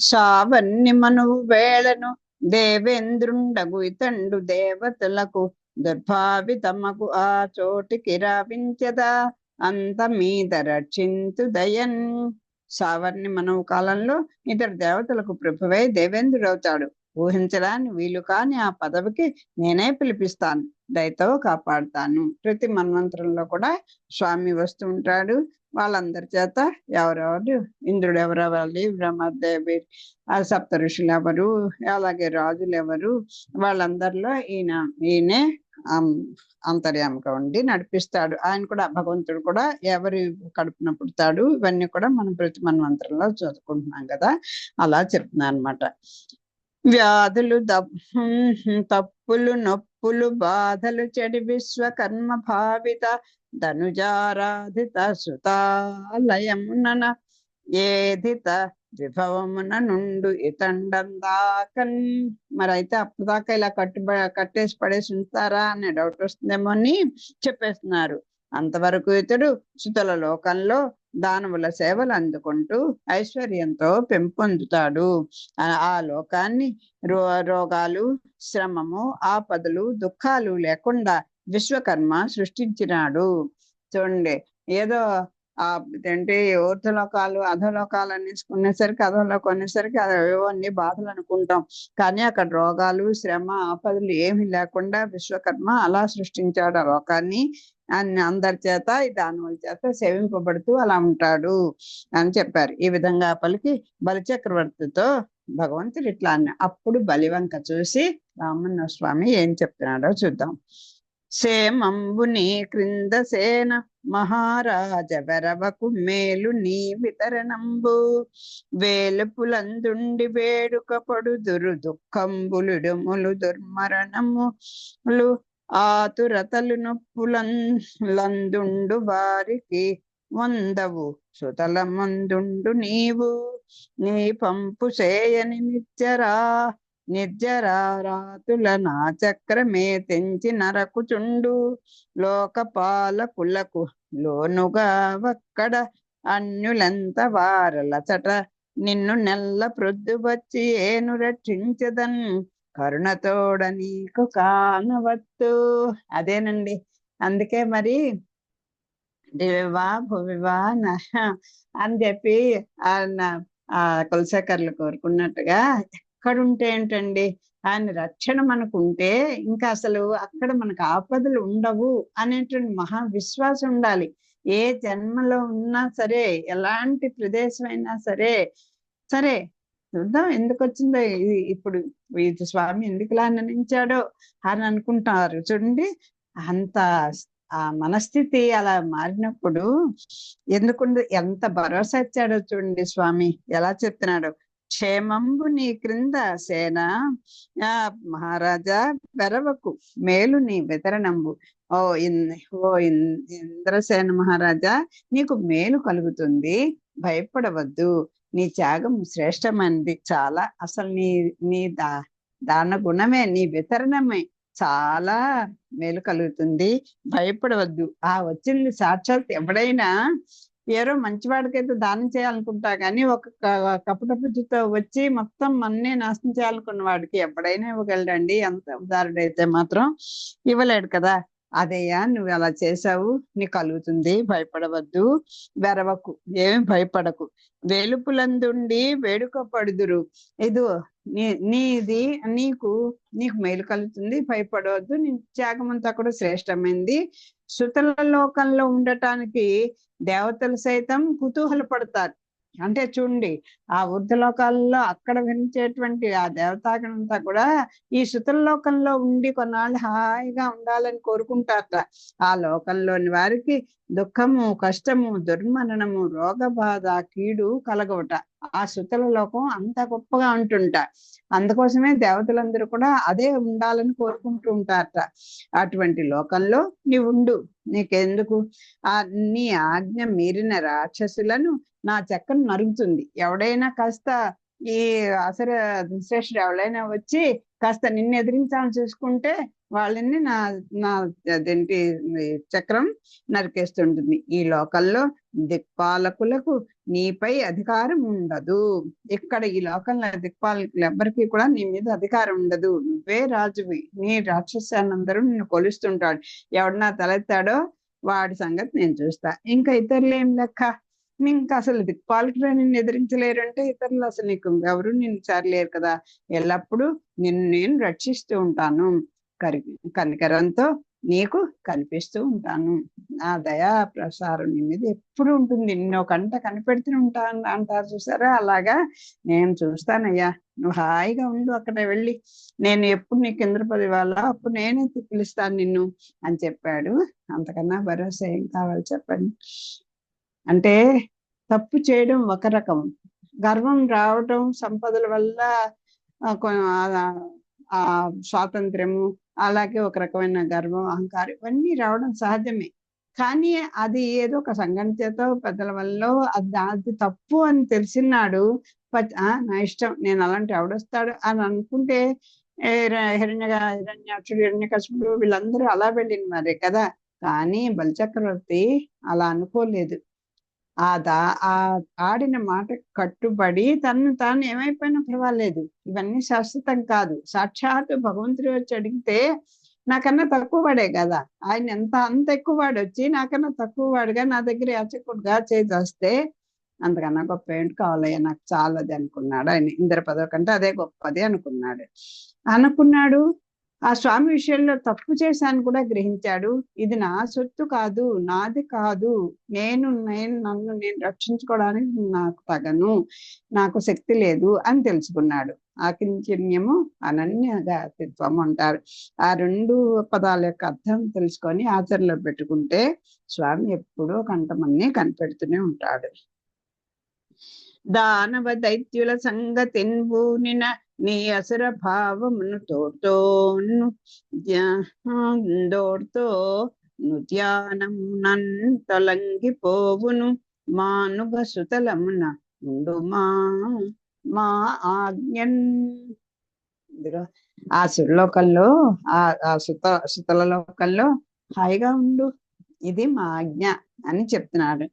సావన్ని మనువు వేళను దేవేంద్రుండగు ఇతండు దేవతలకు దుర్భావితమగు ఆ చోటికి రావించదా అంత మీద రక్షింతు దయన్. సావర్ణి మనవు కాలంలో ఇతడు దేవతలకు ప్రభువై దేవేంద్రుడవుతాడు. ఊహించడానికి వీలు కాని ఆ పదవికి నేనే పిలిపిస్తాను, దయతో కాపాడుతాను. ప్రతి మన్వంతరంలో కూడా స్వామి వస్తూ ఉంటాడు. వాళ్ళందరి చేత ఎవరెవరు, ఇంద్రుడు ఎవరెవరి, బ్రహ్మదేవి, ఆ సప్త ఋషులు ఎవరు, అలాగే రాజులు ఎవరు, వాళ్ళందరిలో ఈయనే అంతర్యామిగా ఉండి నడిపిస్తాడు. ఆయన కూడా, భగవంతుడు కూడా ఎవరి కడుపున పుడతాడు, ఇవన్నీ కూడా మనం ప్రతి మన్వంతరంలో చదువుకుంటున్నాం కదా. అలా చెప్తున్నా అనమాట. వ్యాధులు తప్పులు నొప్పులు బాధలు చెడి విశ్వకర్మ భావిత ధనుజారాధిత సుతాలయమున ఏదిత విభవమున నుండు ఇతండందాకన్. మరి అయితే అప్పుడు దాకా ఇలా కట్టేసి పడేసి ఉంటారా అనే డౌట్ వస్తుందేమో అని చెప్పేస్తున్నారు. అంతవరకు ఇతడు సుతల లోకంలో దానవుల సేవలు అందుకుంటూ ఐశ్వర్యంతో పెంపొందుతాడు. ఆ లోకాన్ని రోగాలు, శ్రమము, ఆపదలు, దుఃఖాలు లేకుండా విశ్వకర్మ సృష్టించినాడు. చూడండి, ఏదో ఏంటి ఊర్ధలోకాలు అధోలోకాలు అనేసుకునేసరికి, అధోలోకం అనేసరికి అవేవో అన్ని బాధలు అనుకుంటాం. కానీ అక్కడ రోగాలు, శ్రమ, ఆపదలు ఏమి లేకుండా విశ్వకర్మ అలా సృష్టించాడు ఆ లోకాన్ని. అందరి చేత, ఈ దానవుల చేత సేవింపబడుతూ అలా ఉంటాడు అని చెప్పారు. ఈ విధంగా పలికి బలిచక్రవర్తితో భగవంతుడు ఇట్లా అన్న. అప్పుడు బలివంక చూసి రామన్న స్వామి ఏం చెప్తున్నాడో చూద్దాం. సేమంబు నీ క్రింద సేన మహారాజ వెరవకు మేలు నీ వితరణంబు వేలుపులందుండి వేడుక పడుదురు దుఃఖంబులుడుములు దుర్మరణములు ఆతురతలు నొప్పులందుండు వారికి వందవు సుతల మందుండు నీవు నీ పంపు చేయని నిర్జరాతుల నా చక్రమే తెంచి నరకుచుండు లోకపాలకులకు లోనుగా వక్కడ అన్యులెంత వారలచట నిన్ను నెల్ల ప్రొద్దు వచ్చి ఏను రక్షించదన్ కరుణతోడ నీకు కానవత్తు. అదేనండి, అందుకే మరి దివివా భువివా అని చెప్పి ఆ కులశేఖర్లు కోరుకున్నట్టుగా ఎక్కడుంటే ఏంటండి, ఆయన రక్షణ మనకుంటే ఇంకా అసలు అక్కడ మనకు ఆపదలు ఉండవు అనేటువంటి మహా విశ్వాసం ఉండాలి. ఏ జన్మలో ఉన్నా సరే, ఎలాంటి ప్రదేశం అయినా సరే సరే చూద్దాం ఎందుకు వచ్చిందో ఇప్పుడు ఇది స్వామి ఎందుకు ఇలా నిర్ణయించాడో అని అనుకుంటారు. చూడండి, అంత ఆ మనస్థితి అలా మారినప్పుడు ఎందుకుంది, ఎంత భరోసా ఇచ్చాడో చూడండి స్వామి. ఎలా చెప్తున్నాడు, క్షేమంబు నీ క్రింద సేన మహారాజా వెరవకు మేలు నీ వితరణంబు. ఇంద్రసేన మహారాజా, నీకు మేలు కలుగుతుంది, భయపడవద్దు. నీ త్యాగం శ్రేష్టమైనది చాలా. అసలు నీ దాన గుణమే, నీ వితరణమే చాలా మేలు కలుగుతుంది, భయపడవద్దు. వచ్చింది సాక్షాత్ ఎవడైనా ఏరో మంచివాడికైతే దానం చేయాలనుకుంటా, కానీ ఒక కపటబుద్ధితో వచ్చి మొత్తం మన్నే నాశనం చేయాలనుకున్న వాడికి ఎప్పుడైనా ఇవ్వగలడండి. ఎంత ఉదారుడైతే మాత్రం ఇవ్వలేడు కదా. అదయ్యా, నువ్వు అలా చేసావు, నీకు కలుగుతుంది, భయపడవద్దు, వెరవకు, ఏమి భయపడకు. వేలుపులందుండి వేడుక పడుదురు. నీది నీకు మేలు కలుగుతుంది, భయపడవద్దు. నీ త్యాగం అంతా కూడా శ్రేష్టమైంది. సుతల లోకంలో ఉండటానికి దేవతలు సైతం కుతూహల పడతారు. అంటే చూడండి, ఆ ఊర్ధ్వలోకాలలో అక్కడ వినిచేటువంటి ఆ దేవతాగణంతా కూడా ఈ సుతల లోకంలో ఉండి కొన్నాళ్ళు హాయిగా ఉండాలని కోరుకుంటారట. ఆ లోకంలోని వారికి దుఃఖము, కష్టము, దుర్మరణము, రోగ బాధ, కీడు కలగవట. ఆ సుతల లోకం అంత గొప్పగా ఉంటుంట. అందుకోసమే దేవతలందరూ కూడా అదే ఉండాలని కోరుకుంటూ ఉంటారట. అటువంటి లోకంలో నీవు ఉండు, నీకెందుకు. నీ ఆజ్ఞ మీరిన రాక్షసులను నా చక్కను నరుగుతుంది. ఎవడైనా కాస్త ఈ అసర శ్రేష్ఠుడు ఎవడైనా వచ్చి కాస్త నిన్ను ఎదిరించాలని చూసుకుంటే వాళ్ళని నా నా అదేంటి చక్రం నరికేస్తుంటుంది. ఈ లోకంలో దిక్పాలకులకు నీపై అధికారం ఉండదు. ఇక్కడ ఈ లోకంలో దిక్పాలకులు ఎవ్వరికి కూడా నీ మీద అధికారం ఉండదు. నువ్వే రాజువి. నీ రాక్షసానందరూ నిన్ను కొలుస్తుంటాడు. ఎవడన్నా తలెత్తాడో వాడి సంగతి నేను చూస్తా. ఇంకా ఇతరులు ఏం లెక్క? ఇంకా అసలు దిక్పాలకులు నిన్ను ఎదిరించలేరంటే ఇతరులు అసలు నీకు ఎవరు నిన్ను చేరలేరు కదా. ఎల్లప్పుడూ నిన్ను నేను రక్షిస్తూ ఉంటాను. కనికరంతో నీకు కనిపిస్తూ ఉంటాను. నా దయా ప్రసారం నీ మీద ఎప్పుడు ఉంటుంది. నిన్ను కంట కనిపెడుతూ ఉంటాను అంటారు చూసారా, అలాగా నేను చూస్తానయ్యా. నువ్వు హాయిగా ఉండు అక్కడ వెళ్ళి. నేను ఎప్పుడు నీకు ఇంద్రపది ఇవ్వాలా అప్పుడు నేనే పిలుస్తాను నిన్ను అని చెప్పాడు. అంతకన్నా భరోసా ఏం కావాలి చెప్పండి. అంటే తప్పు చేయడం ఒక రకం, గర్వం రావడం సంపదల వల్ల ఆ స్వాతంత్ర్యము, అలాగే ఒక రకమైన గర్వం, అహంకారం ఇవన్నీ రావడం సహజమే. కానీ అది ఏదో ఒక సంఘటన చేత పెద్దల వల్ల అది తప్పు అని తెలిసినాడు. నా ఇష్టం, నేను అలాంటి ఎవడొస్తాడు అని అనుకుంటే హిరణ్యాక్షుడు, హిరణ్యకశిపుడు వీళ్ళందరూ అలా వెళ్ళిన మరే కదా. కానీ బలిచక్రవర్తి అలా అనుకోలేదు. ఆ ఆడిన మాట కట్టుబడి తను తాను ఏమైపోయినా పర్వాలేదు, ఇవన్నీ శాశ్వతం కాదు. సాక్షాత్ భగవంతుడు వచ్చి అడిగితే నాకన్నా తక్కువ వాడే కదా. ఆయన అంత ఎక్కువ వాడు వచ్చి నాకన్నా తక్కువ వాడుగా నా దగ్గర యాచకుడుగా చేస్తే అంతకన్నా గొప్ప ఏంటి కావాలయ్యా, నాకు చాలది అనుకున్నాడు ఆయన. ఇంద్ర పదవి కంటే అదే గొప్పది అనుకున్నాడు. ఆ స్వామి విషయంలో తప్పు చేశాను కూడా గ్రహించాడు. ఇది నా సొత్తు కాదు, నాది కాదు, నన్ను నేను రక్షించుకోవడానికి నాకు తగను, నాకు శక్తి లేదు అని తెలుసుకున్నాడు. ఆకించన్యము అనన్యగాతిత్వం అంటారు. ఆ రెండు పదాల యొక్క అర్థం తెలుసుకొని ఆచరణలో పెట్టుకుంటే స్వామి ఎప్పుడూ కంటమన్నీ కనిపెడుతూనే ఉంటాడు. దానవ దైత్యుల సంగతిన్ బూనిన నీ అసుర భావమును తోడ్తో ధ్యానమునన్ తొలంగిపోవును మానుగ సుతలమున ఉండు మా ఆజ్ఞన్. ఆ సురలోకంలో ఆ సుతల లోకంలో హాయిగా ఉండు, ఇది మా ఆజ్ఞ అని చెప్తున్నాడు.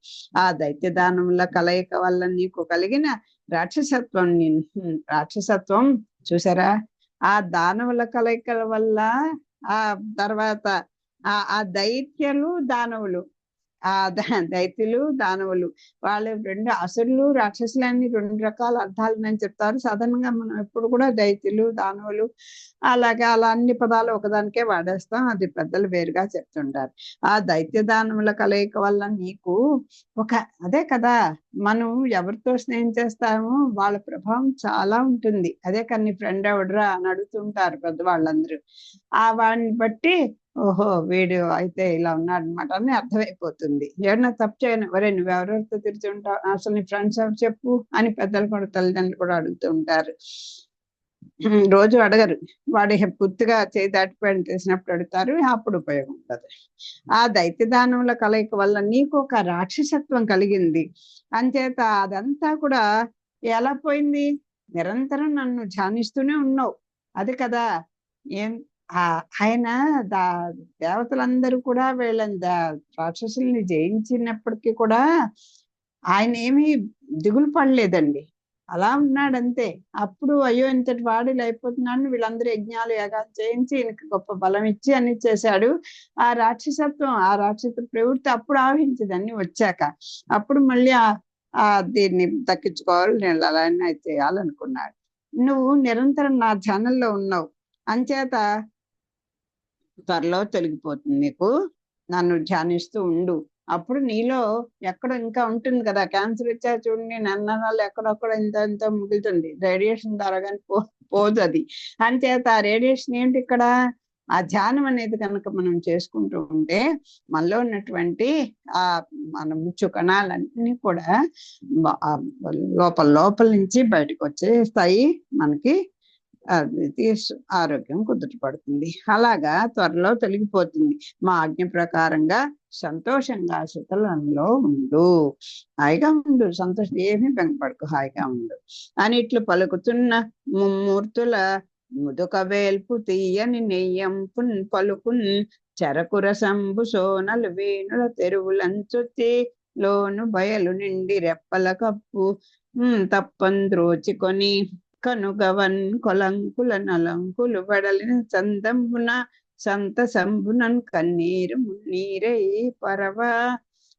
ఆ దైత్య దానముల కలయిక వల్ల నీకు కలిగిన రాక్షసత్వం చూసారా. ఆ దానవుల కలయికల వల్ల ఆ తర్వాత ఆ దైత్యులు దానవులు, దైత్యులు దానవులు వాళ్ళు రెండు, అసురులు రాక్షసులు అని రెండు రకాల అర్థాలు నేను చెప్తారు. సాధారణంగా మనం ఎప్పుడు కూడా దైత్యులు దానవులు అలాగే అలా అన్ని పదాలు ఒకదానికే వాడేస్తాం. అది పెద్దలు వేరుగా చెప్తుంటారు. ఆ దైత్య దానముల కలయిక వల్ల నీకు అదే కదా, మనం ఎవరితో స్నేహం చేస్తామో వాళ్ళ ప్రభావం చాలా ఉంటుంది. అదే కానీ ఫ్రెండ్ ఎవడరా అని అడుగుతుంటారు పెద్దవాళ్ళందరూ. వాడిని బట్టి ఓహో వీడు అయితే ఇలా ఉన్నాడు అనమాట అని అర్థమైపోతుంది. ఏమన్నా తప్పు చేయను, వరే నువ్వెవరెవరితో తిరుగుతుంటావు, అసలు నీ ఫ్రెండ్స్ ఎవరు చెప్పు అని పెద్దలు కూడా తల్లిదండ్రులు కూడా అడుగుతూ ఉంటారు. రోజు అడగరు, వాడి పూర్తిగా చేయి దాటిపోయిన తెలిసినప్పుడు అడుగుతారు, అప్పుడు ఉపయోగం ఉంటుంది. ఆ దైత్యదానముల కలయిక వల్ల నీకు ఒక రాక్షసత్వం కలిగింది. అంచేత అదంతా కూడా ఎలా పోయింది, నిరంతరం నన్ను ధ్యానిస్తూనే ఉన్నావు, అది కదా. ఆయన దేవతలందరూ కూడా వీళ్ళని రాక్షసుల్ని జయించినప్పటికీ కూడా ఆయన ఏమీ దిగులు పడలేదండి, అలా ఉన్నాడంతే. అప్పుడు అయ్యో ఇంతటి వాడు అయిపోతున్నాడు, వీళ్ళందరూ యజ్ఞాలు యాగాలు చేయించి ఈయనకి గొప్ప బలం ఇచ్చి అన్ని చేశాడు. ఆ రాక్షస ప్రవృత్తి అప్పుడు ఆవహించింది అన్ని వచ్చాక. అప్పుడు మళ్ళీ దీన్ని దక్కించుకోవాలి, నేను అలా చేయాలనుకున్నాడు. నువ్వు నిరంతరం నా ధ్యానంలో ఉన్నావు, అంచేత త్వరలో తొలగిపోతుంది నీకు. నన్ను ధ్యానిస్తూ ఉండు, అప్పుడు నీలో ఎక్కడ ఇంకా ఉంటుంది కదా. క్యాన్సర్ వచ్చా చూడండి, నన్నాళ్ళు ఎక్కడొక్కడ ఇంత మిగులుతుంది, రేడియేషన్ ద్వారా కానీ పోదు అది. అంచేత ఆ రేడియేషన్ ఏంటి ఇక్కడ, ఆ ధ్యానం అనేది కనుక మనం చేసుకుంటూ ఉంటే మనలో ఉన్నటువంటి మన ముచ్చు కణాలన్నీ కూడా లోపల నుంచి బయటకు వచ్చేస్తాయి. మనకి ఆరోగ్యం కుదుటపడుతుంది. అలాగా త్వరలో తొలగిపోతుంది. మా ఆజ్ఞ ప్రకారంగా సంతోషంగా సుతలంలో ఉండు, హాయిగా ఉండు, సంతోషం, ఏమీ బెంగపడకు, హాయిగా ఉండు అని ఇట్లు పలుకుతున్న ముమ్మూర్తుల ముదుక వేల్పు తీయని నెయ్యంపున్ పలుకున్ చెరకు రసంబు సోనలు వేణుల తెరువులంచొచ్చి లోను బయలు నిండి రెప్పల కప్పు తప్పంద్రోచుకొని కనుగవన్ కొలంకుల నలంకులు బడలిన చందంబున సంతసంబునన్ కన్నీరు మున్నీరై పరవా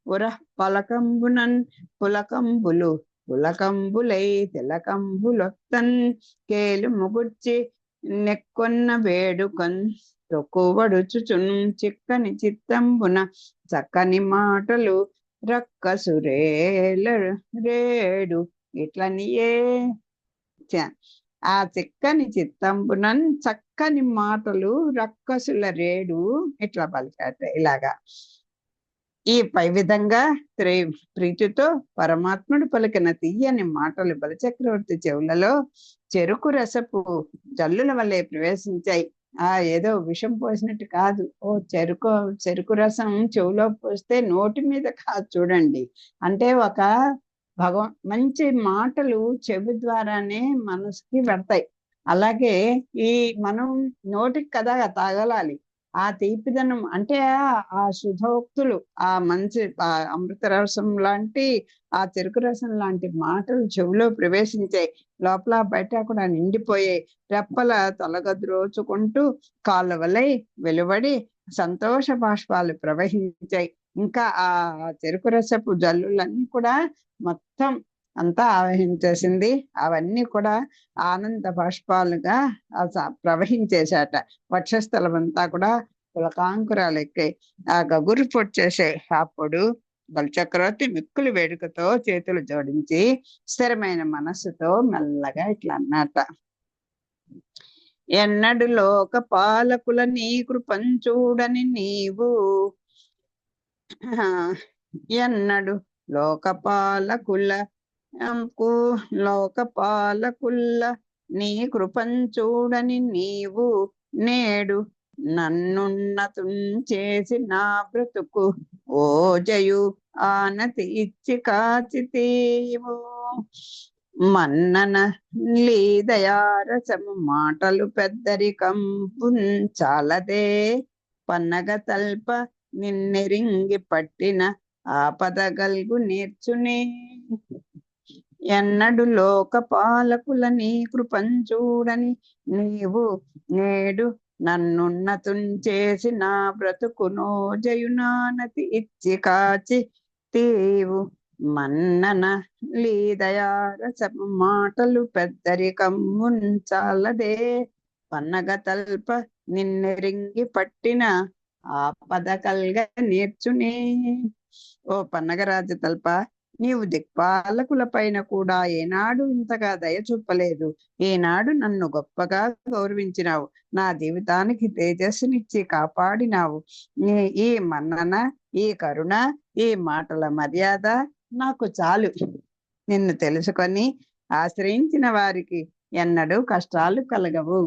ఉర పలకంబునన్ పులకంబులు పులకంబులై తిలకంబులొత్తన్ కేలు ముగుర్చి నెక్కొన్న వేడుకన్ తొక్కువడుచుచున్ చిక్కని చిత్తంబున చక్కని మాటలు రక్కసురేల రేడు ఇట్లనియే ఆ చిక్కని చిత్తంబునన్ చక్కని మాటలు రక్కసుల రేడు ఇట్లా పలికాట. ఇలాగా ఈ పై విధంగా ప్రీతితో పరమాత్ముడు పలికిన తీయని మాటలు బలిచక్రవర్తి చెవులలో చెరుకు రసపు జల్లుల వల్లే ప్రవేశించాయి. ఏదో విషం పోసినట్టు కాదు. చెరుకు రసం చెవులో పోస్తే నోటి మీద కాదు చూడండి. అంటే ఒక మంచి మాటలు చెవి ద్వారానే మనసుకి పెడతాయి. అలాగే ఈ మనం నోటికి కదా తాగలాలి. ఆ తీపిదనం అంటే ఆ శుధోక్తులు, ఆ మంచి అమృత రసం లాంటి ఆ చెరుకు రసం లాంటి మాటలు చెవిలో ప్రవేశించాయి. లోపల బయట కూడా నిండిపోయాయి. రెప్పల తొలగద్రోచుకుంటూ కాలువలై వెలువడి సంతోష బాష్పాలు ప్రవహించాయి. ఇంకా ఆ చెరుకు రసపు జల్లులన్నీ కూడా మొత్తం అంతా ఆవహించేసింది. అవన్నీ కూడా ఆనంద బాష్పాలుగా ప్రవహించేశాట. వక్షస్థలం అంతా కూడా పులకాంకురాలు ఎక్కాయి. ఆ గగురు పొడ్చేసాయి. అప్పుడు బలిచక్రవర్తి మిక్కులు వేడుకతో చేతులు జోడించి స్థిరమైన మనస్సుతో మెల్లగా ఇట్లా అన్నట. ఎన్నడు లోక పాలకుల నీ కృపంచూడని నీవు, ఎన్నడు లోకపాలకుల నీ కృపంచూడని నీవు, నేడు నన్నున్నతుం చేసి నా బ్రతుకు ఓ జయు ఆనతి ఇచ్చి కాచితీవు. మన్నన లీదయారసము మాటలు పెద్దరికంపు చాలదే, పన్నగ తల్ప నిన్నెరింగి పట్టిన ఆపద గల్గు నేర్చునే. ఎన్నడు లోక పాలకుల నీ కృపంచూడని నీవు, నేడు నన్నున్నతుం చేసి నా బ్రతుకునో జయునానతి ఇచ్చి కాచి తీవు. మన్నన లీదయారసము మాటలు పెద్దరికమ్మున్ చాలదే, పన్నగ తల్ప నిన్నెరింగి పట్టిన ఆపద కల్గ నేర్చునే. ఓ పన్నగరాజు తల్ప, నీవు దిక్పాలకుల పైన కూడా ఏనాడు ఇంతగా దయ చూపలేదు. ఈనాడు నన్ను గొప్పగా గౌరవించినావు. నా జీవితానికి తేజస్సునిచ్చి కాపాడినావు. ఈ మన్నన, ఈ కరుణ, ఈ మాటల మర్యాద నాకు చాలు. నిన్ను తెలుసుకొని ఆశ్రయించిన వారికి ఎన్నడూ కష్టాలు కలగవు.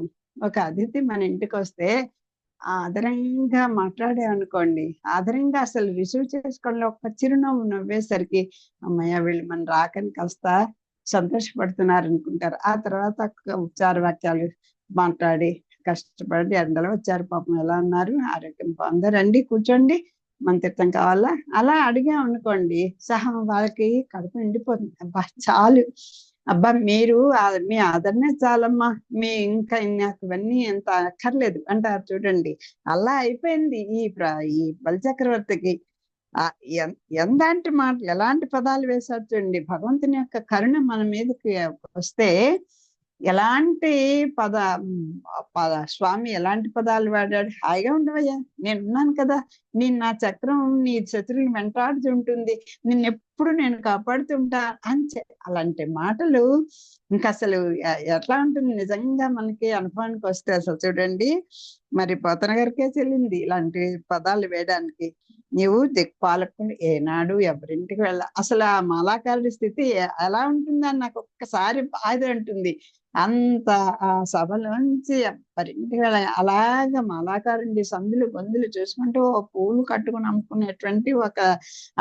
ఒక అతిథి మన ఇంటికి వస్తే ఆదరంగా మాట్లాడామనుకోండి, ఆదరంగా అసలు రిసీవ్ చేసుకోవడంలో ఒక చిరునవ్వు నవ్వేసరికి అమ్మయ్య వీళ్ళు మన రాకని కాస్త సంతోషపడుతున్నారు అనుకుంటారు. ఆ తర్వాత ఉపచార వాక్యాలు మాట్లాడి కష్టపడి ఎండలో వచ్చారు, పాపం ఎలా ఉన్నారు, ఆరోగ్యం బాగుందా, రండి కూర్చోండి, మన తీర్థం కావాలా, అలా అడిగాం అనుకోండి, సహా వాళ్ళకి కడుపు నిండిపోతుంది. అబ్బా చాలు, అబ్బా మీరు మీ ఆదరణే చాలమ్మా, మీ ఇంకా నాకు ఇవన్నీ ఎంత అక్కర్లేదు అంటారు చూడండి. అలా అయిపోయింది ఈ బలిచక్రవర్తికి. ఎందాంటి మాటలు, ఎలాంటి పదాలు వేశారు చూడండి. భగవంతుని యొక్క కరుణ మన మీదకి వస్తే ఎలాంటి స్వామి ఎలాంటి పదాలు వాడాడు. హాయిగా ఉండవయ్యా, నేనున్నాను కదా, నేను నా చక్రం నీ శత్రువుని వెంటాడుతుంటుంది, నిన్నెప్పుడు నేను కాపాడుతుంటా అని అలాంటి మాటలు ఇంకా అసలు ఎట్లా ఉంటుంది నిజంగా మనకి అనుభవానికి వస్తే. అసలు చూడండి, మరి పోతన గారికే చెల్లింది ఇలాంటి పదాలు వేయడానికి. నీవు దిక్పాలకుడు ఏనాడు ఎవరింటికి అసలు ఆ మాలాకారుడి స్థితి ఎలా ఉంటుందని నాకు ఒక్కసారి బాధ ఉంటుంది. అంత ఆ సభలోంచి పరింటికి అలాగ మాలాకారండి సందులు గొంతులు చూసుకుంటూ ఓ పూలు కట్టుకుని అమ్ముకునేటువంటి ఒక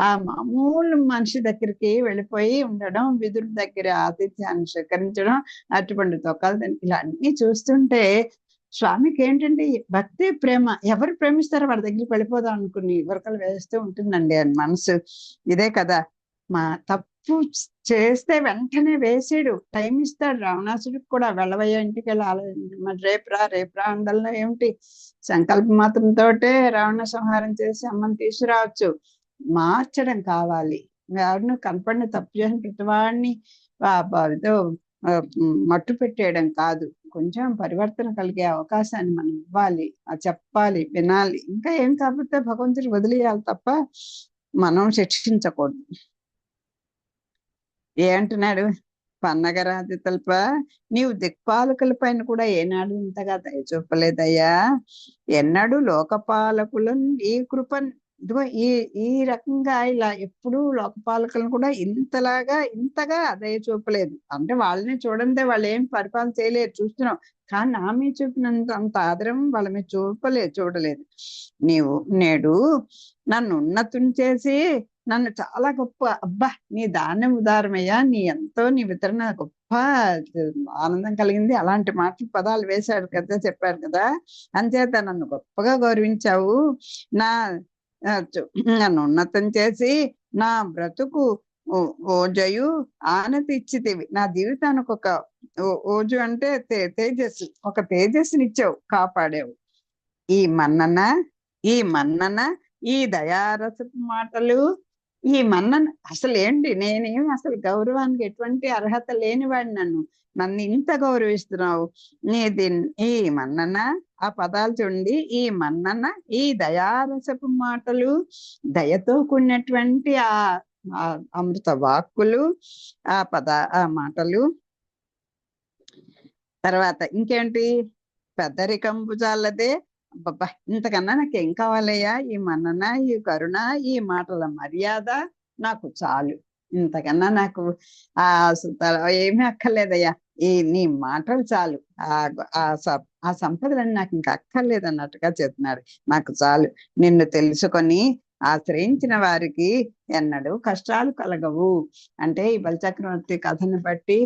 ఆ మామూలు మనిషి దగ్గరికి వెళ్ళిపోయి ఉండడం, విదురు దగ్గర ఆతిథ్యాన్ని స్వీకరించడం, అరటిపండు తొక్కలు ఇలా అన్ని చూస్తుంటే స్వామికి ఏంటంటే భక్తి ప్రేమ, ఎవరు ప్రేమిస్తారో వాడి దగ్గరికి వెళ్ళిపోదాం అనుకుని ఉరకలు వేస్తూ ఉంటుందండి అని మనసు. ఇదే కదా మా తప్పు చేస్తే వెంటనే వేసేడు, టైం ఇస్తాడు. రావణాసుడికి కూడా వెళ్ళవయ్యా ఇంటికి వెళ్ళి మరి రేపు రా అందల్లో ఏమిటి, సంకల్ప మాత్రంతో రావణ సంహారం చేసి అమ్మని తీసుకురావచ్చు. మార్చడం కావాలి. ఎవరిని కనపడిన తప్పు చేసిన ప్రతివాడిని ఏదో మట్టు పెట్టేయడం కాదు. కొంచెం పరివర్తన కలిగే అవకాశాన్ని మనం ఇవ్వాలి, చెప్పాలి, వినాలి. ఇంకా ఏం కాకపోతే భగవంతుడికి వదిలేయాలి తప్ప మనం శిక్షించకూడదు. ఏమంటున్నాడు పన్నగరాజు తల్ప, నీవు దిక్పాలకుల పైన కూడా ఏనాడు ఇంతగా దయ చూపలేదయ్యా. ఎన్నడూ లోకపాలకులను ఈ కృప ఇదిగో ఈ రకంగా ఇలా ఎప్పుడూ లోకపాలకులను కూడా ఇంతగా దయ చూపలేదు. అంటే వాళ్ళని చూడందే వాళ్ళు ఏం పరిపాలన చేయలేదు, చూస్తున్నాం. కానీ నా మీద చూపినంత అంత ఆదరం వాళ్ళ మీద చూడలేదు. నీవు నేడు నన్ను ఉన్నతుని చేసి నన్ను చాలా గొప్ప, అబ్బా నీ దానం ఉదారమయ్యా, నీ వితరణ గొప్ప ఆనందం కలిగింది. అలాంటి మాటలు పదాలు వేశాడు కదా, చెప్పాడు కదా. అంచేత నన్ను గొప్పగా గౌరవించావు. నా నన్ను ఉన్నతం చేసి నా బ్రతుకు ఓజయు ఆనతి ఇచ్చితివి. నా జీవితానికి ఒక ఓజు అంటే తేజస్సు, ఒక తేజస్సునిచ్చావు, కాపాడావు. ఈ మన్నన ఈ దయారసపు మాటలు, ఈ మన్నన అసలు ఏంటి, నేనేమి అసలు గౌరవానికి ఎటువంటి అర్హత లేనివాడిని, నన్ను ఇంత గౌరవిస్తున్నావు. ఈ మన్నన, ఆ పదాలు చూడండి, ఈ మన్నన ఈ దయారసపు మాటలు, దయతో కూడినటువంటి ఆ అమృత వాక్కులు, ఆ మాటలు. తర్వాత ఇంకేంటి, పెద్దరికంబు చాలదే, అబ్బబ్బా ఇంతకన్నా నాకేం కావాలయ్యా, ఈ మన్నన, ఈ కరుణ, ఈ మాటల మర్యాద నాకు చాలు. ఇంతకన్నా నాకు ఏమీ అక్కర్లేదయ్యా, నీ మాటలు చాలు. ఆ సంపదలన్నీ నాకు ఇంకా అక్కర్లేదు అన్నట్టుగా చెప్తున్నాడు. నాకు చాలు. నిన్ను తెలుసుకొని ఆశ్రయించిన వారికి ఎన్నడూ కష్టాలు కలగవు. అంటే ఈ బలిచక్రవర్తి కథను బట్టి,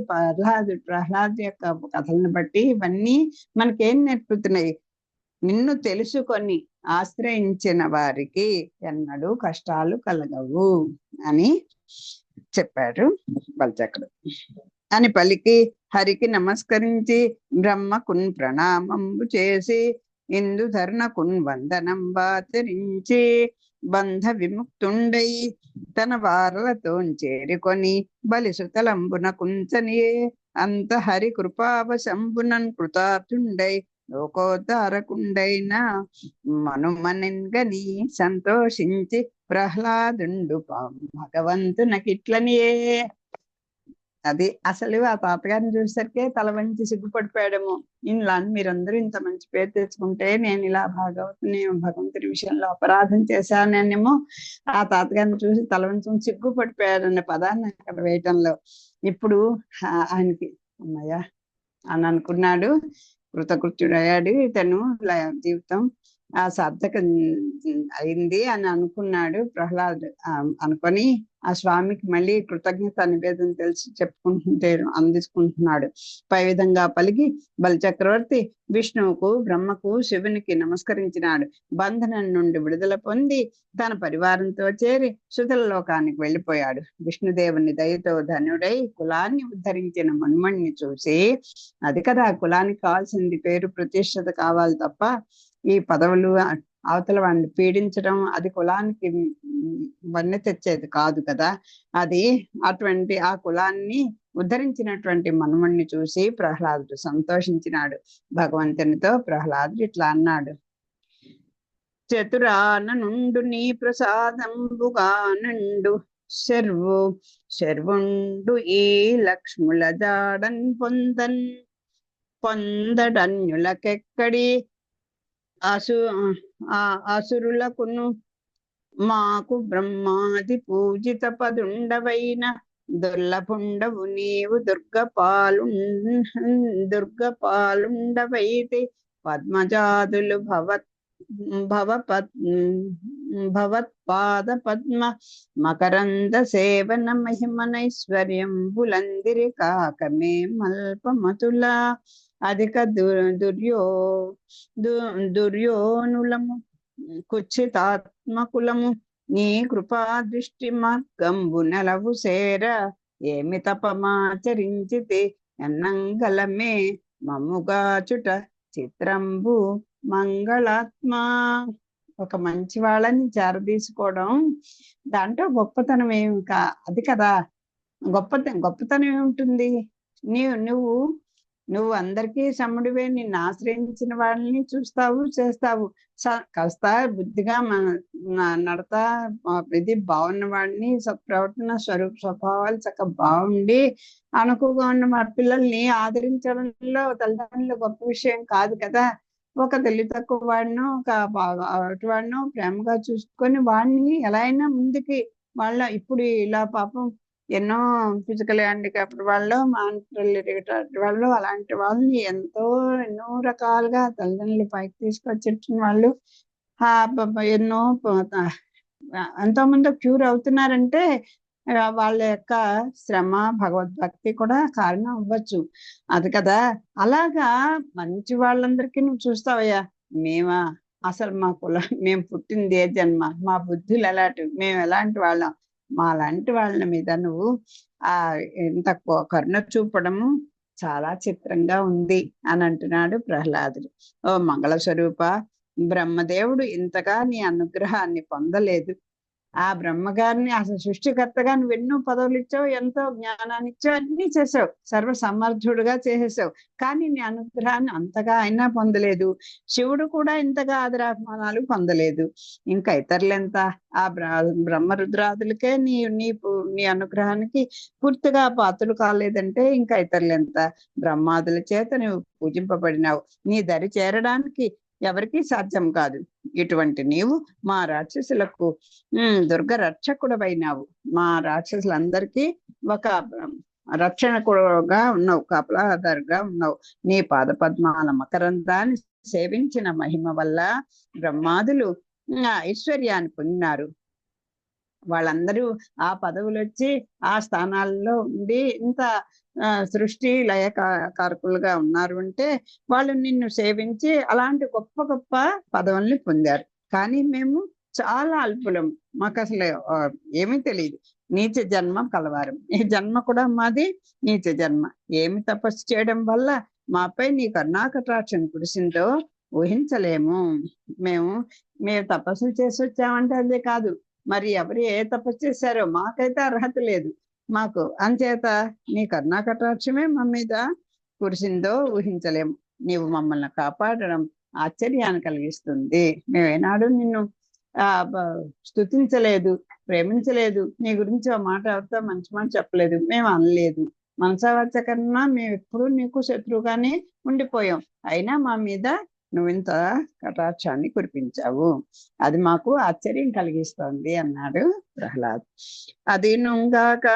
ప్రహ్లాద్ యొక్క కథలను బట్టి ఇవన్నీ మనకేం నేర్పుతున్నాయి? నిన్ను తెలుసుకొని ఆశ్రయించిన వారికి ఎన్నడూ కష్టాలు కలగవు అని చెప్పాడు బలిచక్రవర్తి. అని పలికి హరికి నమస్కరించి బ్రహ్మకున్ ప్రణామంబు చేసి ఇందు ధర్ణకున్ వందనంబాచరించి బంధ విముక్తుండై తన వారలతో చేరుకొని బలిసుతలంబున కుంచనియే అంత హరి కృపావశంబునన్ కృతార్థుండై లోకోద్ధారకుండైన మనుమనిన్గని సంతోషించి ప్రహ్లాదుండు భగవంతునకిట్లనియే. అది అసలు ఆ తాతగారిని చూసేసరికే తల వంచి సిగ్గుపడిపోయాడేమో. ఇలా మీరందరూ ఇంత మంచి పేరు తెచ్చుకుంటే నేను ఇలా భగవంతుడి విషయంలో అపరాధం చేశానేమో, ఆ తాతగారిని చూసి తల వంచి సిగ్గుపడిపోయాడన్న పదాన్ని అక్కడ వేయటంలో ఇప్పుడు ఆయనకి అమ్మయ్య అని అనుకున్నాడు. కృతకృత్యుడయ్యాడు, ఇతను జీవితం సార్థక అయింది అని అనుకున్నాడు ప్రహ్లాద్. అనుకొని ఆ స్వామికి మళ్ళీ కృతజ్ఞత నివేదన అందించుకుంటున్నాడు. పై విధంగా పలికి బలిచక్రవర్తి విష్ణువుకు, బ్రహ్మకు, శివునికి నమస్కరించినాడు. బంధనం నుండి విడుదల పొంది తన పరివారంతో చేరి సుతల లోకానికి వెళ్ళిపోయాడు. విష్ణుదేవుని దయతో ధనుడై కులాన్ని ఉద్ధరించిన మన్మణ్ణి చూసి, అది కదా కులానికి కావాల్సింది, పేరు ప్రతిష్టత కావాలి తప్ప ఈ పదవులు అవతల వాడిని పీడించడం అది కులానికి వన్నె తెచ్చేది కాదు కదా. అది అటువంటి ఆ కులాన్ని ఉద్ధరించినటువంటి మన్మణ్ణి చూసి ప్రహ్లాదుడు సంతోషించినాడు. భగవంతునితో ప్రహ్లాదుడు ఇట్లా అన్నాడు, చతురాన నుండు నీ ప్రసాదంబుగానండు శర్వుండు ఈ లక్ష్ముల జాడన్ పొందడన్యులకెక్కడి అసురులకును మాకు బ్రహ్మాది పూజిత పదుండవైన దుర్లభుండవు నీవు దుర్గపాలుండవైతే పద్మజాదులు భవత్పాద పద్మ మకరంద సేవన మహిమనైశ్వర్యం బులందిరి కాకమే మల్పమతుల అధిక దుర్యోనులము కుచ్చితాత్మకులము నీ కృపా దృష్టి మార్గంబు నెలవు సేర ఏమి తపమాచరించితే ఎన్నంగలమే మమ్ముగాచుట చిత్రంబు మంగళాత్మ. ఒక మంచి వాళ్ళని చేరదీసుకోవడం దాంట్లో గొప్పతనం అది కదా. గొప్పతనం ఏముంటుంది? నువ్వు అందరికీ సమ్ముడివే, నిన్ను ఆశ్రయించిన వాళ్ళని చూస్తావు, చేస్తావు. కాస్త బుద్ధిగా నడత ఇది బాగున్న వాడిని, సత్ప్రవర్తన స్వభావాలు చక్కగా బాగుండి అనుకుగా ఉన్న మా పిల్లల్ని ఆదరించడంలో తల్లిదండ్రులు గొప్ప విషయం కాదు కదా. ఒక తెలివి తక్కువ వాడినో ఒక వాడినో ప్రేమగా చూసుకొని వాడిని ఎలా అయినా ముందుకి ఇప్పుడు ఇలా పాపం ఎన్నో ఫిజికల్ హ్యాండిక్యాప్డ్ వాళ్ళు, మానిటరీ రిటార్డ్ వాళ్ళు, అలాంటి వాళ్ళని ఎన్నో రకాలుగా తల్లిదండ్రులు పైకి తీసుకొచ్చిన వాళ్ళు ఎంతో మంది క్యూర్ అవుతున్నారంటే వాళ్ళ యొక్క శ్రమ, భగవద్భక్తి కూడా కారణం అవ్వచ్చు. అది కదా. అలాగా మంచి వాళ్ళందరికీ నువ్వు చూస్తావయ్యా. అసలు మేము పుట్టింది ఏ జన్మ, మా బుద్ధులు ఎలాంటివి, మేము ఎలాంటి వాళ్ళం, మా లాంటి వాళ్ళ మీద నువ్వు ఇంత కరుణ చూపడము చాలా చిత్రంగా ఉంది అని అంటున్నాడు ప్రహ్లాదుడు. ఓ మంగళ స్వరూప, బ్రహ్మదేవుడు ఇంతగా నీ అనుగ్రహాన్ని పొందలేదు. ఆ బ్రహ్మగారిని అసలు సృష్టికర్తగా నువ్వు ఎన్నో పదవులు ఇచ్చావు, ఎంతో జ్ఞానాన్ని ఇచ్చావు, అన్ని చేసావు, సర్వ సమర్థుడుగా చేసేసావు. కానీ నీ అనుగ్రహాన్ని అంతగా అయినా పొందలేదు. శివుడు కూడా ఇంతగా ఆదరాభిమానాలు పొందలేదు. ఇంకా ఇతరులెంత? ఆ బ్రహ్మరుద్రాదులకే నీ అనుగ్రహానికి పూర్తిగా పాత్రలు కాలేదంటే ఇంకా ఇతరులెంత? బ్రహ్మాదుల చేత నువ్వు పూజింపబడినావు. నీ దరి చేరడానికి ఎవరికీ సాధ్యం కాదు. ఇటువంటి నీవు మా రాక్షసులకు దుర్గ రక్షకుడవైనావు. మా రాక్షసులందరికీ ఒక రక్షణకుడుగా ఉన్నావు, కాపలాదారుగా ఉన్నావు. నీ పాద పద్మాల మకరందాన్ని సేవించిన మహిమ వల్ల బ్రహ్మాదులు ఐశ్వర్యాన్ని పొందినారు. వాళ్ళందరూ ఆ పదవులు వచ్చి ఆ స్థానాల్లో ఉండి ఇంత సృష్టి లయకారకులుగా ఉన్నారు అంటే వాళ్ళు నిన్ను సేవించి అలాంటి గొప్ప గొప్ప పదవుల్ని పొందారు. కానీ మేము చాలా అల్పులం, మాకు అసలు ఏమీ తెలియదు. నీచ జన్మ కలవారం. ఈ జన్మ కూడా మాది నీచ జన్మ. ఏమి తపస్సు చేయడం వల్ల మాపై నీ కరుణాకటాక్షం కురిసిందో ఊహించలేము. మేము తపస్సులు చేసి వచ్చామంటే అదే కాదు. మరి ఎవరు ఏ తపస్సు చేశారో మాకైతే అర్హత లేదు. మాకు అంచేత నీ కరుణాకటాక్షమే మా మీద కురిసిందో ఊహించలేము. నీవు మమ్మల్ని కాపాడడం ఆశ్చర్యాన్ని కలిగిస్తుంది. మేమేనాడు నిన్ను స్తుతించలేదు, ప్రేమించలేదు. నీ గురించి ఆ మాట ఎవరితో మంచి మాట చెప్పలేదు, మేము అనలేదు. మనసావాచ కన్నా మేము ఎప్పుడూ నీకు శత్రువుగానే ఉండిపోయాం. అయినా మా మీద నువ్వింత కటాక్షాన్ని కురిపించావు, అది మాకు ఆశ్చర్యం కలిగిస్తోంది అన్నాడు ప్రహ్లాద్. అదినుగాక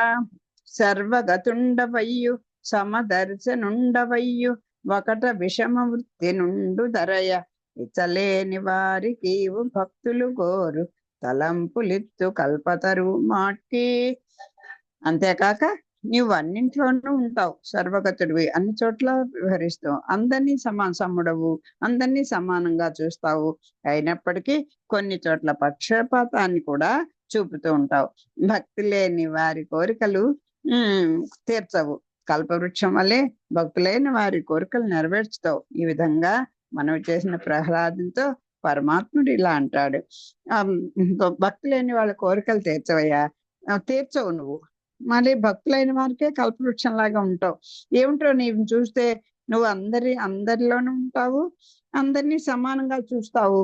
సర్వగతుండవయ్యు సమదర్శనుండవయ్యు ఒకట విషమ వృత్తి నుండు ధరయ ఇచ్చలేని వారికి భక్తులు గోరు తలంపులిత్తు కల్పతరు మాటి. అంతేకాక నీవు అన్నింట్లోనూ ఉంటావు, సర్వగతుడివి, అన్ని చోట్ల వివరిస్తావు, అందరినీ సమ్ముడవు, అందరినీ సమానంగా చూస్తావు. అయినప్పటికీ కొన్ని చోట్ల పక్షపాతాన్ని కూడా చూపుతూ ఉంటావు. భక్తి లేని వారి కోరికలు తీర్చవు. కల్పవృక్షం వల్లే భక్తులైన వారి కోరికలు నెరవేర్చుతావు. ఈ విధంగా మనం చేసిన ప్రహ్లాదంతో పరమాత్ముడు ఇలా అంటాడు, భక్తులేని వాళ్ళ కోరికలు తీర్చవు నువ్వు. మళ్ళీ భక్తులైన వారికే కల్పవృక్షం లాగా ఉంటావు. ఏమిటో నీవు చూస్తే నువ్వు అందరిలోనూ ఉంటావు, అందరినీ సమానంగా చూస్తావు.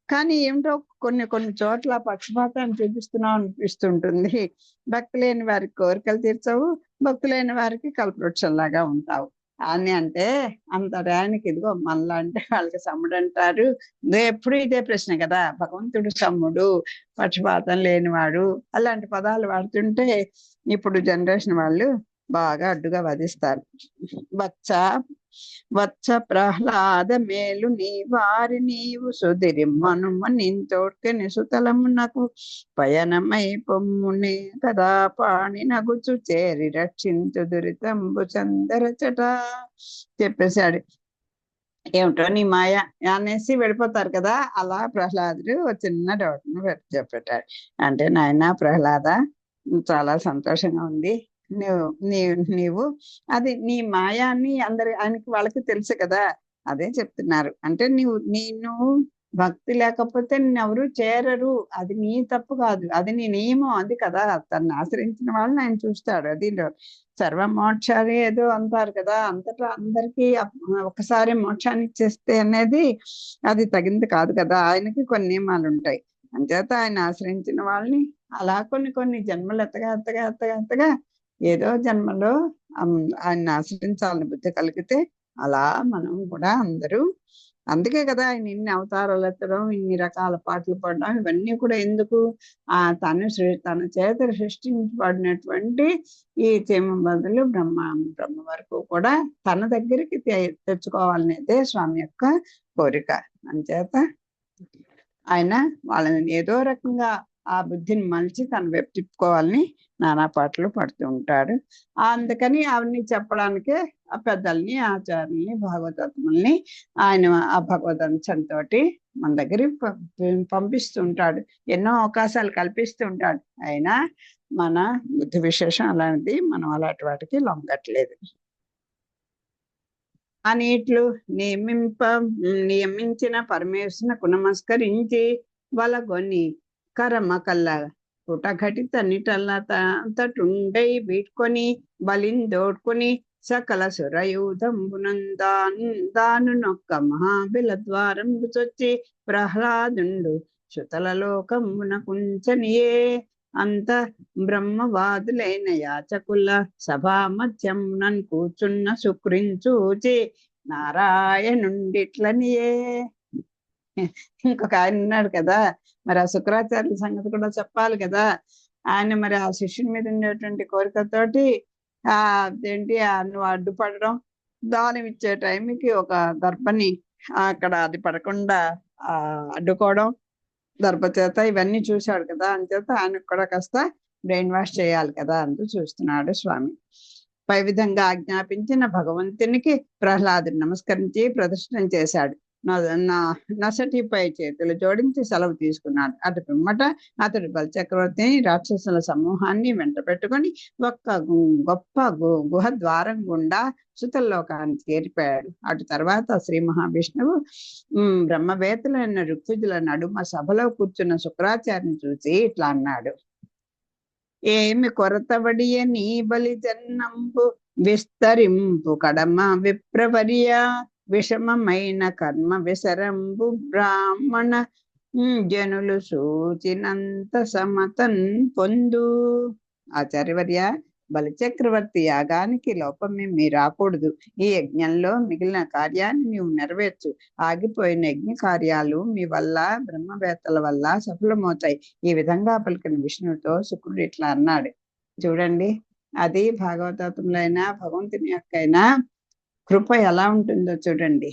కానీ ఏమిటో కొన్ని చోట్ల పక్షపాతాన్ని చూపిస్తున్నావు అనిపిస్తుంటుంది. భక్తులేని వారికి కోరికలు తీర్చవు, భక్తులైన వారికి కల్పవృక్షం లాగా ఉంటావు. అని అంటే అంత టయానికి ఇదిగో మనలా అంటే వాళ్ళకి సమ్ముడు అంటారు. ఎప్పుడు ఇదే ప్రశ్న కదా, భగవంతుడు సమ్ముడు, పక్షపాతం లేనివాడు అలాంటి పదాలు వాడుతుంటే ఇప్పుడు జనరేషన్ వాళ్ళు బాగా అడ్డుగా వధిస్తారు. వత్స వత్స ప్రహ్లాద మేలు నీ వారి నీవు సుదిరి మనుమ నింతోడ్కె నిసుతలమునకు పయనమై పొమ్మునే కదా పాణి నగుచు చేరి రక్షించు దురితంబు చందరచట చెప్పేశాడు. ఏమిటో నీ మాయ అనేసి వెళ్ళిపోతారు కదా. అలా ప్రహ్లాదుడు ఒక చిన్న డౌట్ను చెప్పేటాడు. అంటే నాయన ప్రహ్లాద, చాలా సంతోషంగా ఉంది, నీవు అది నీ మాయాన్ని ఆయనకి వాళ్ళకి తెలుసు కదా, అదే చెప్తున్నారు. అంటే నేను భక్తి లేకపోతే ఎవరు చేరరు, అది నీ తప్పు కాదు, అది నీ నియమం, అది కదా. తను ఆశ్రయించిన వాళ్ళని ఆయన చూస్తాడు. అది సర్వమోక్షాలు ఏదో అంటారు కదా, అంతటా అందరికీ ఒకసారి మోక్షాన్ని ఇచ్చేస్తే అనేది అది తగింది కాదు కదా. ఆయనకి కొన్ని నియమాలు ఉంటాయి. అంచేత ఆయన ఆశ్రయించిన వాళ్ళని అలా కొన్ని జన్మలు ఎత్తగా ఏదో జన్మలో ఆయన ఆశ్రయించాలని బుద్ధి కలిగితే అలా మనం కూడా అందరూ, అందుకే కదా ఆయన ఇన్ని అవతారాలు ఎత్తడం, ఇన్ని రకాల పాటలు పాడడం, ఇవన్నీ కూడా ఎందుకు, తన చేత సృష్టించబడినటువంటి ఈ చీమ బదులు బ్రహ్మ వరకు కూడా తన దగ్గరికి తెచ్చుకోవాలనేదే స్వామి యొక్క కోరిక. అంచేత ఆయన వాళ్ళని ఏదో రకంగా ఆ బుద్ధిని మలిచి తన వైపు తిప్పుకోవాలని నానా పాటలు పడుతూ ఉంటాడు. అందుకని అవన్నీ చెప్పడానికే ఆ పెద్దల్ని, ఆచార్యుల్ని, భాగవతముల్ని ఆయన ఆ భగవద్గీతతోటి మన దగ్గరికి పంపిస్తూ ఉంటాడు. ఎన్నో అవకాశాలు కల్పిస్తూ ఉంటాడు. అయినా మన బుద్ధి విశేషం అలాంటిది, మనం అలాంటి వాటికి లొంగట్లేదు. ఆ నీట్లు నియమించిన పరమేశ్వరునకు నమస్కరించి వలగొని కరమ కల్ల పుటఘటిత నిటల్ల అంతటుండై వీడ్కొని బలిందోడ్కొని సకల సురయూధంబునందాను నొక్క మహాబిల ద్వారంబు చొచ్చి ప్రహ్లాదుండు శుతల లోకంబున కుంచనియే అంత బ్రహ్మవాదులైన యాచకుల సభా మధ్యమునన్ కూర్చున్న శుక్రించూచి నారాయణుండిట్లనియే. ఇంకొక ఆయన ఉన్నాడు కదా, మరి ఆ శుక్రాచార్యుల సంగతి కూడా చెప్పాలి కదా. ఆయన మరి ఆ శిష్యుని మీద ఉండేటువంటి కోరికతోటి ఏంటి నువ్వు అడ్డుపడడం, దానం ఇచ్చే టైంకి ఒక దర్భని అక్కడ అది పడకుండా అడ్డుకోవడం దర్భచేత, ఇవన్నీ చూశాడు కదా. అంచేత ఆయనకు కూడా కాస్త బ్రెయిన్ వాష్ చేయాలి కదా, అంటూ చూస్తున్నాడు స్వామి. పై విధంగా ఆజ్ఞాపించిన భగవంతునికి ప్రహ్లాదుడు నమస్కరించి ప్రదర్శనం చేశాడు. నొసటిపై చేతులు జోడించి సెలవు తీసుకున్నాడు. అటు పిమ్మట అతడు బలిచక్రవర్తిని, రాక్షసుల సమూహాన్ని వెంట పెట్టుకొని ఒక్క గొప్ప గుహ ద్వారం గుండా సుతల్లోకాన్ని చేరిపోయాడు. అటు తర్వాత శ్రీ మహావిష్ణువు బ్రహ్మవేత్తలైన ఋత్విజుల నడుమ సభలో కూర్చున్న శుక్రాచార్యని చూసి ఇట్లా అన్నాడు. ఏమి కొరతబడియ నీ బలి జన్నంబు విస్తరింపు కడమ విప్రవర్య విషమమైన కర్మ విసరంబు బ్రాహ్మణ జనులు సూచినంత సమతన్ పొందు. ఆచార్యవర్య, బలిచక్రవర్తి యాగానికి లోపమేమీ రాకూడదు. ఈ యజ్ఞంలో మిగిలిన కార్యాన్ని నీవు నెరవేర్చు. ఆగిపోయిన యజ్ఞ కార్యాలు మీ వల్ల, బ్రహ్మవేత్తల వల్ల సఫలమవుతాయి. ఈ విధంగా పలికిన విష్ణువుతో శుక్రుడు ఇట్లా అన్నాడు. చూడండి, అది భాగవతంలో అయినా భగవంతుని యొక్కైనా కృప ఎలా ఉంటుందో చూడండి.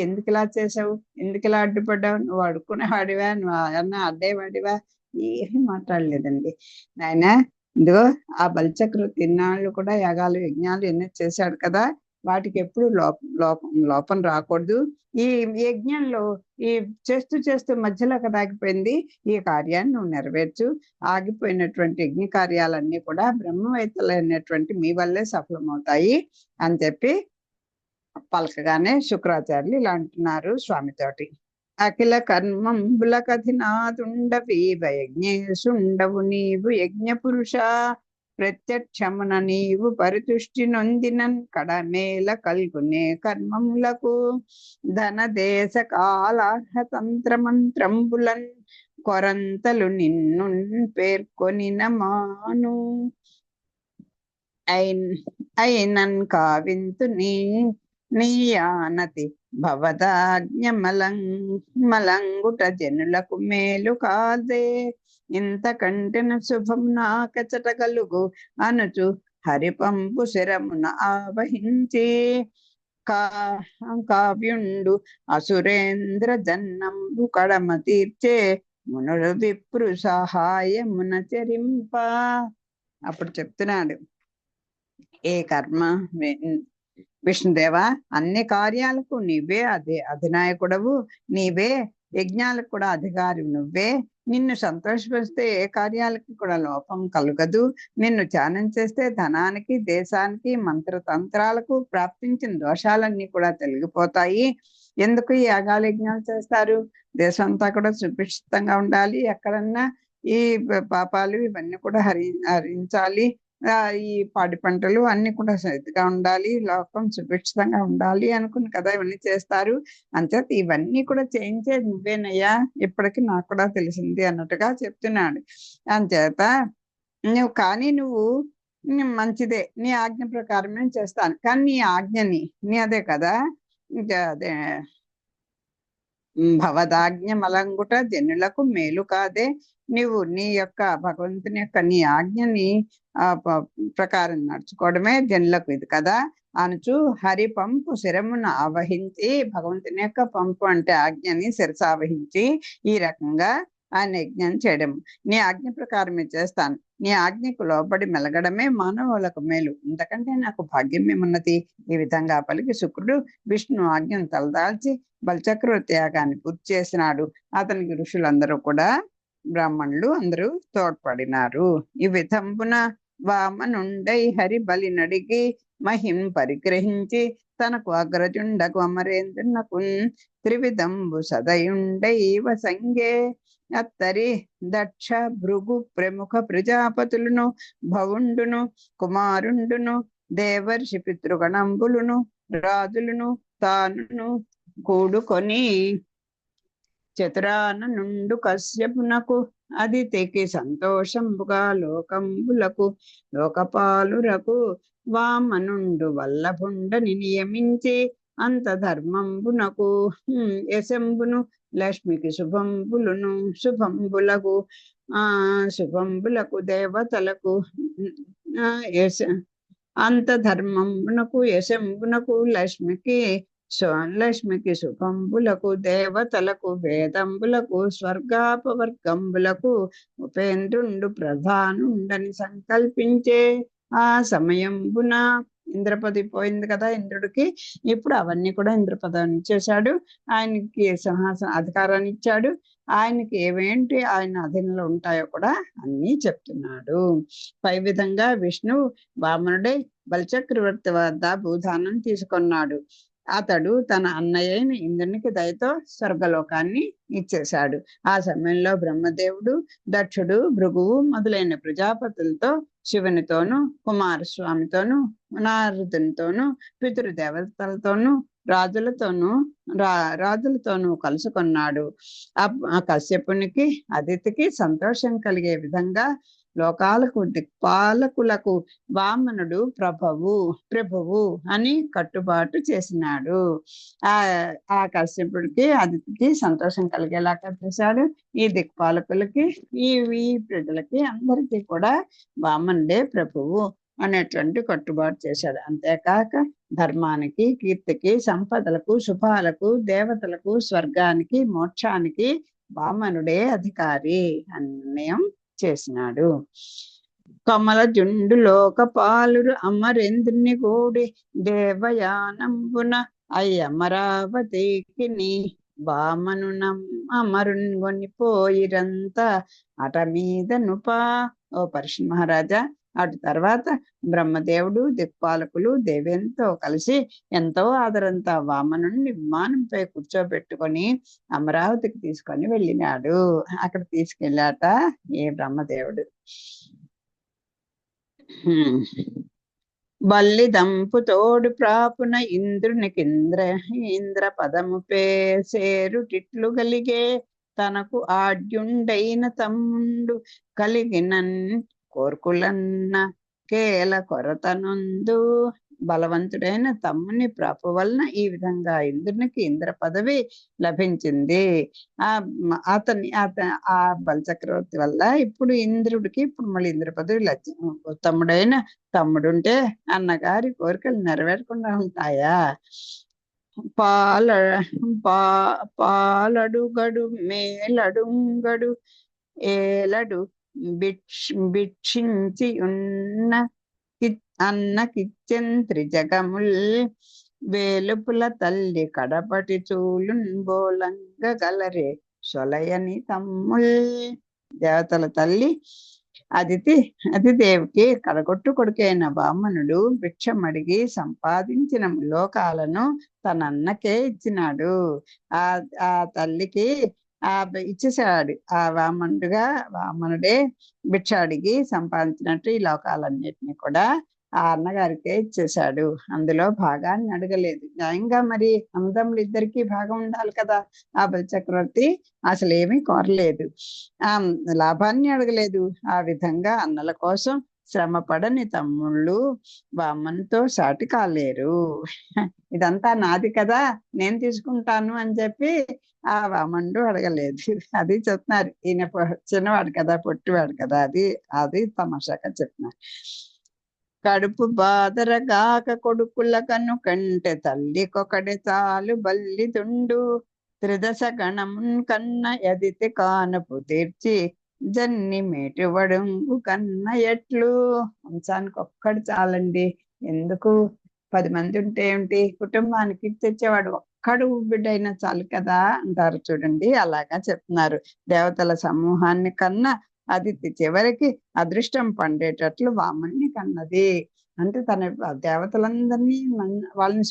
ఎందుకు ఇలా చేసావు, ఎందుకు ఇలా అడ్డుపడ్డావు, నువ్వు అడుక్కునేవాడివా, నువ్వు అన్నా అడ్డేవాడివా, ఏమీ మాట్లాడలేదండి. నాయన ఇదిగో ఆ బలిచక్రవర్తి ఇన్నాళ్ళు కూడా యాగాలు యజ్ఞాలు ఎన్నో చేశాడు కదా, వాటికి ఎప్పుడు లోపం రాకూడదు. ఈ యజ్ఞంలో ఈ చేస్తూ మధ్యలో కదా ఆగిపోయింది, ఈ కార్యాన్ని నువ్వు నెరవేర్చు. ఆగిపోయినటువంటి యజ్ఞ కార్యాలన్నీ కూడా బ్రహ్మవేత్తలైనటువంటి మీ వల్లే సఫలమవుతాయి అని చెప్పి పలకగానే శుక్రాచార్యులు ఇలా అంటున్నారు స్వామితోటి. అఖిల కర్మంబుల కథినాదుండవీవ యజ్ఞేశుండవు నీవు యజ్ఞ పురుష, ప్రత్యక్షమున నీవు పరితుష్టి నొందినన్ కడమేల కల్గునే కర్మములకు ధన దేశ కాలార్హతంత్ర మంత్రంబులన్ కొరంతలు నిన్ను పేర్కొనిన మాను. అయిన్ అయినన్ కావింతు నీయానతి మలంగుట జనులకు మేలు కాదే. ఇంతకంటెన శుభం నాకచట కలుగు అనుచు హరిపంపు శరమున ఆవహించి కావ్యుండు అసురేంద్ర జన్నంబు కడమ తీర్చే మునులు విప్రు సహాయమున చరింప. అప్పుడు చెప్తున్నాడు, ఏ కర్మ విష్ణుదేవ, అన్ని కార్యాలకు నీవే అధినాయకుడవు, నీవే యజ్ఞాలకు కూడా అధికారి నువ్వే. నిన్ను సంతోషపరిస్తే ఏ కార్యాలకి కూడా లోపం కలుగదు. నిన్ను ధ్యానం చేస్తే ధనానికి, దేశానికి, మంత్రతంత్రాలకు ప్రాప్తించిన దోషాలన్నీ కూడా తొలగిపోతాయి. ఎందుకు ఈ యాగాలు యజ్ఞాలు చేస్తారు? దేశం అంతా కూడా సుభిక్షితంగా ఉండాలి, ఎక్కడన్నా ఈ పాపాలు ఇవన్నీ కూడా హరించాలి, ఈ పాడి పంటలు అన్ని కూడా సరిగ్గా ఉండాలి, లోకం సుభిక్షితంగా ఉండాలి అనుకుని కదా ఇవన్నీ చేస్తారు. అంచేత ఇవన్నీ కూడా చేయించేది నువ్వేనయ్యా, ఇప్పటికి నాకు కూడా తెలిసింది అన్నట్టుగా చెప్తున్నాడు. అంచేత నువ్వు మంచిదే, నీ ఆజ్ఞ ప్రకారం నేను చేస్తాను, కానీ నీ ఆజ్ఞని అదే కదా, అదే భవదాజ్ఞ మలంగుట జనులకు మేలు కాదే. నీవు నీ యొక్క భగవంతుని యొక్క నీ ఆజ్ఞని ప్రకారం నడుచుకోవడమే జనులకు ఇది కదా అనుచు హరి పంపు శిరమున ఆవహించి, భగవంతుని యొక్క పంపు అంటే ఆజ్ఞని శిరసావహించి ఈ రకంగా ఆయన యజ్ఞం చేయడం. నీ ఆజ్ఞ ప్రకారమే చేస్తాను, నీ ఆజ్ఞకు లోబడి మెలగడమే మానవులకు మేలు, ఎందుకంటే నాకు భాగ్యం ఏమున్నది. ఈ విధంగా పలికి శుక్రుడు విష్ణు ఆజ్ఞను తలదాల్చి బలిచక్రవర్తి యాగాన్ని పూర్తి చేసినాడు. అతనికి ఋషులందరూ కూడా బ్రాహ్మణులు అందరూ తోడ్పడినారు. ఈ విధంబున వామనుండై హరి బలి నడిగి మహిం పరిగ్రహించి తనకు అగ్రజుండకు అమరేంద్రునకు త్రివిధంబు సదయుండైవ సంగే. అత్తరి దక్ష భృగు ప్రముఖ ప్రజాపతులను భవుండును కుమారుండును దేవర్షి పితృగణంబులును రాజులను తానును కూడుకొని చతురాన నుండు కశ్యపునకు అదితికి సంతోషంబుగా లోకంబులకు లోకపాలురకు వామనుండు వల్లభుండని నియమించి అంత ధర్మంబునకు యశంబును లక్ష్మికి శుభంబులకు దేవతలకు అంత ధర్మంబునకు యశంబునకు లక్ష్మికి శుభంబులకు దేవతలకు వేదంబులకు స్వర్గాపవర్గంబులకు ఉపేంద్రుండు ప్రధానుండని సంకల్పించే. ఆ సమయంబున ఇంద్రపది పోయింది కదా ఇంద్రుడికి, ఇప్పుడు అవన్నీ కూడా ఇంద్రపదం ఇచ్చేశాడు, ఆయనకి సింహాసన అధికారాన్ని ఇచ్చాడు, ఆయనకి ఏమేంటి ఆయన అధీనంలో ఉంటాయో కూడా అన్నీ చెప్తున్నాడు. పై విధంగా విష్ణువు వామనుడై బలిచక్రవర్తి వద్ద భూదానం తీసుకున్నాడు. అతడు తన అన్నయ్యైన ఇంద్రునికి దయతో స్వర్గలోకాన్ని ఇచ్చేశాడు. ఆ సమయంలో బ్రహ్మదేవుడు, దక్షుడు, భృగువు మొదలైన ప్రజాపతులతో, శివునితోనూ, కుమారస్వామితోనూ, నారదునితోనూ, పితృదేవతలతోనూ, రాజులతోనూ కలుసుకున్నాడు. ఆ కశ్యపునికి అదితికి సంతోషం కలిగే విధంగా లోకాలకు దిక్పాలకులకు వామనుడు ప్రభువు అని కట్టుబాటు చేసినాడు. ఆ కశ్యపుడికి అదితికి సంతోషం కలిగేలా చేశాడు. ఈ దిక్పాలకులకి ఈ ప్రజలకి అందరికీ కూడా వామనుడే ప్రభువు అనేటువంటి కట్టుబాటు చేశాడు. అంతేకాక ధర్మానికి, కీర్తికి, సంపదలకు, శుభాలకు, దేవతలకు, స్వర్గానికి, మోక్షానికి వామనుడే అధికారి అని నిర్ణయం చేసినాడు. కమల జుండు లోకపాలురు అమరేంద్రుని గూడి దేవయానంబున అమరావతికి వామనునం అమరుని పోయిరంతా అట మీద నుపా. ఓ పరీక్ష మహారాజా, అటు తర్వాత బ్రహ్మదేవుడు, దిక్పాలకులు, దేవేంతో కలిసి ఎంతో ఆదరంతో వామనుని విమానంపై కూర్చోబెట్టుకొని అమరావతికి తీసుకొని వెళ్ళినాడు. అక్కడ తీసుకెళ్ళాట ఏ బ్రహ్మదేవుడు. బల్లి దంపు తోడు ప్రాపున ఇంద్రునికి ఇంద్ర పదము పేరు కలిగే తనకు ఆడ్యుండైన తమ్ముండు కలిగినన్ కోర్కులన్న కేల కొరతనందు బలవంతుడైన తమ్ముని ప్రాపు వలన ఈ విధంగా ఇంద్రునికి ఇంద్ర పదవి లభించింది. ఆ ఆ బలచక్రవర్తి వల్ల ఇప్పుడు ఇంద్రుడికి ఇప్పుడు మళ్ళీ ఇంద్ర పదవి తమ్ముడైన తమ్ముడుంటే అన్నగారి కోరికలు నెరవేరకుండా ఉంటాయా? పాల పాలడుగడు మేలడుంగడు ఏలడు భిక్షించి ఉన్న అన్నకిచ్చెన్ త్రిజగముల్ వేలుపుల తల్లి కడపటి చూలున్ బోలంగ గలరే సొలయని తమ్ముల్. దేవతల తల్లి అతిదేవికి కడగొట్టు కొడుకైన వామనుడు భిక్షమడిగి సంపాదించిన లోకాలను తన అన్నకే ఇచ్చినాడు. ఆ తల్లికి ఇచ్చేసాడు. ఆ వామనుడే భిక్ష అడిగి సంపాదించినట్టు ఈ లోకాలన్నిటిని కూడా ఆ అన్నగారికే ఇచ్చేశాడు. అందులో భాగాన్ని అడగలేదు. న్యాయంగా మరి అన్నదమ్ములు ఇద్దరికి భాగం ఉండాలి కదా. ఆ బలిచక్రవర్తి అసలు ఏమీ కోరలేదు, ఆ లాభాన్ని అడగలేదు. ఆ విధంగా అన్నల కోసం శ్రమ పడని తమ్ముళ్ళు వామన్తో సాటి కాలేరు. ఇదంతా నాది కదా, నేను తీసుకుంటాను అని చెప్పి ఆ వామనుడు అడగలేదు. అది చెప్తున్నారు. ఈయన చిన్నవాడు కదా, పొట్టివాడు కదా, అది తమాషాగా చెప్తున్నారు. కడుపు బాదరగాక కొడుకుల కను కంటే తల్లికొకటి చాలు బల్లి తుండు త్రిదశ గణమున్ కన్న ఎదితి కానపు తీర్చి జన్ని మేటి వడుంగు కన్న ఎట్లు. వంశానికి ఒక్కడు చాలండి, ఎందుకు 10 మంది ఉంటే ఏమిటి, కుటుంబానికి తెచ్చేవాడు ఒక్కడు బిడ్డైనా చాలు కదా అంటారు చూడండి. అలాగా చెప్తున్నారు. దేవతల సమూహాన్ని కన్నా అదితి చివరికి అదృష్టం పండేటట్లు వామన్ని కన్నది. అంటే తన దేవతలందరినీ వాళ్ళని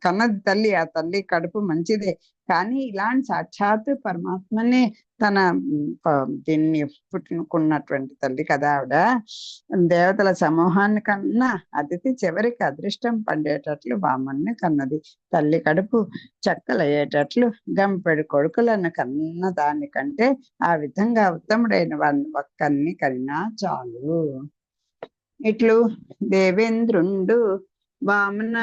కన్నది తల్లి. ఆ తల్లి కడుపు మంచిదే, కానీ ఇలాంటి సాక్షాత్ పరమాత్మని తన దీన్ని పుట్టుకున్నటువంటి తల్లి కదా ఆవిడ. దేవతల సమూహాన్ని కన్నా అతిథి చివరికి అదృష్టం పండేటట్లు వామన్ని కన్నది. తల్లి కడుపు చక్కలయ్యేటట్లు గంపెడు కొడుకులను కన్న దానికంటే ఆ విధంగా ఉత్తముడైన వాడిని ఒక్కరిని కన్నా చాలు. ఇట్లు దేవేంద్రుండు వామన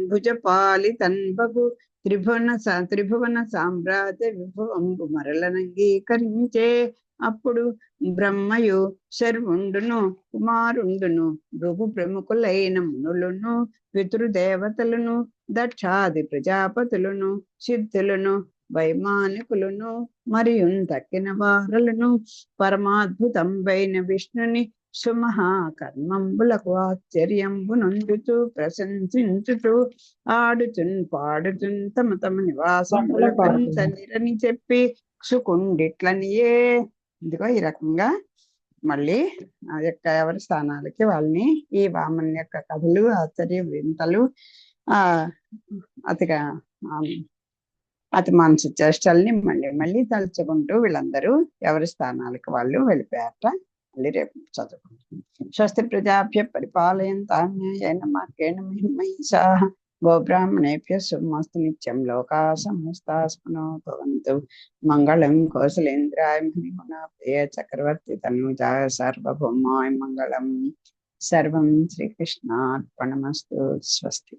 భుజపాలి తన్బగు త్రిభువన సామ్రాజ్య విభవంబు మరలనంగీకరించే. అప్పుడు బ్రహ్మయు శర్వుండును కుమారుండును భృగు ప్రముఖులైన మునులను పితృదేవతలను దక్షాది ప్రజాపతులను సిద్ధులను వైమానికులను మరియు తక్కిన వారలను పరమాద్భుతంబైన విష్ణుని సుమహాకర్మంబులకు ఆశ్చర్యంబు నొందుచు ప్రశంసించుచు ఆడుచున్ పాడుచున్ తమ తమ నివాసములని చెప్పి సుకుండిట్లనియే. ఇదిగో ఈ రకంగా మళ్ళీ ఆ యొక్క ఎవరి స్థానాలకి వాళ్ళని ఈ వామన్ యొక్క కథలు, ఆశ్చర్య వింతలు, అతి మనసు చేష్టల్ని మళ్ళీ మళ్ళీ తలుచుకుంటూ వీళ్ళందరూ ఎవరి స్థానాలకు వాళ్ళు వెళ్ళిపోయారట. మళ్ళీ రేపు చదువుకుంటాం. స్వస్తి ప్రజాభ్య పరిపాలయంతాం న్యాయేన మార్గేణ మహిమహీషాః గోబ్రాహ్మణేభ్యః శుభమస్తు నిత్యం లోకాః సమస్తాః సుఖినో భవంతు. మంగళం కౌసలేంద్రాయ మణిగుణాప్తయే చక్రవర్తి తనూజాయ సార్వభౌమాయ మంగళం. సర్వం శ్రీకృష్ణార్పణమస్తు. స్వస్తి.